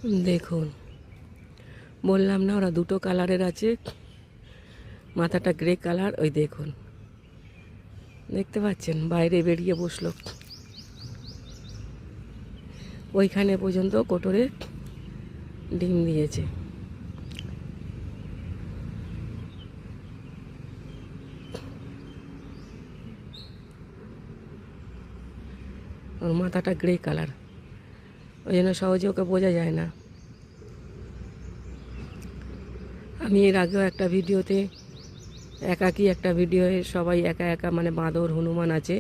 দেখুন, বললাম না ওরা দুটো কালারের আছে, মাথাটা গ্রে কালার। ওই দেখুন, দেখতে পাচ্ছেন বাইরে বেরিয়ে বসলো, ওইখানে পর্যন্ত কোটরে ডিম দিয়েছে। ওর মাথাটা গ্রে কালার, ওই জন্য সহজে ওকে বোঝা যায় না। আমি এর আগেও একটা ভিডিওতে একাকী একটা ভিডিওয়ে সবাই একা একা মানে বাঁদর হনুমান আছে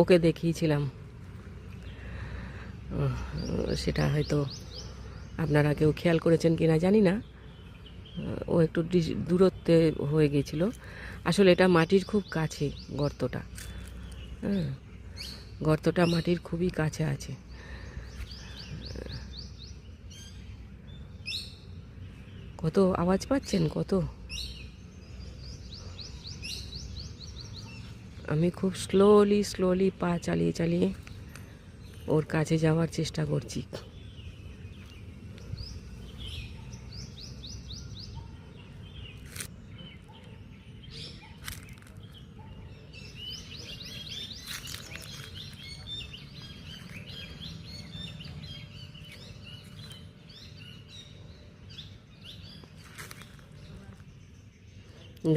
ওকে দেখিয়েছিলাম। সেটা হয়তো আপনারা কেউ খেয়াল করেছেন কি না জানি না। ও একটু দূরত্বে হয়ে গেছিলো। আসলে এটা মাটির খুব কাছে গর্তটা। হ্যাঁ, গর্তটা মাটির খুবই কাছে আছে। কত আওয়াজ পাচ্ছেন? কত আমি খুব স্লোলি পা চালিয়ে চালিয়ে ওর কাছে যাওয়ার চেষ্টা করছি।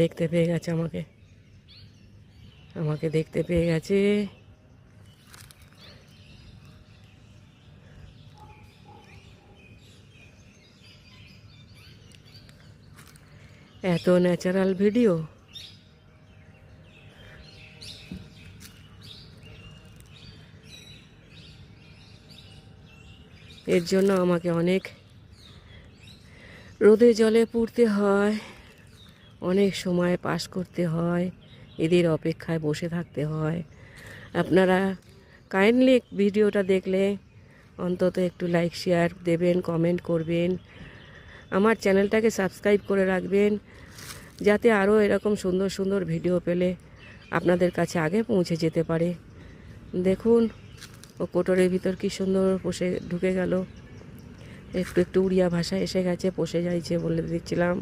দেখতে পেয়ে গেছে আমাকে, আমাকে দেখতে পেয়ে গেছে। এত ন্যাচারাল ভিডিও। এর জন্য আমাকে অনেক রোদে জলে পুড়তে হয়, অনেক সময় পাস করতে হয়, এদের অপেক্ষায় বসে থাকতে হয়। আপনারা কাইন্ডলি ভিডিওটা দেখলে অন্তত একটু লাইক শেয়ার দেবেন, কমেন্ট করবেন, আমার চ্যানেলটাকে সাবস্ক্রাইব করে রাখবেন, যাতে আরও এরকম সুন্দর সুন্দর ভিডিও পেলে আপনাদের কাছে আগে পৌঁছে যেতে পারে। দেখুন ও কোটরের ভিতর কি সুন্দর বসে ঢুকে গেল, একটু একটু উড়িয়া ভাষা এসে গেছে, বসে যাইছে বলে দিচ্ছিলাম।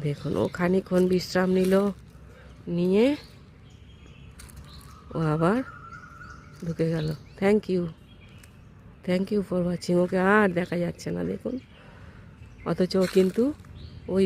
দেখুন ও খানিকক্ষণ বিশ্রাম নিল, নিয়ে ও আবার ঢুকে গেল। Thank you for watching. Okay আর দেখা যাচ্ছে না দেখুন, অথচ কিন্তু ওই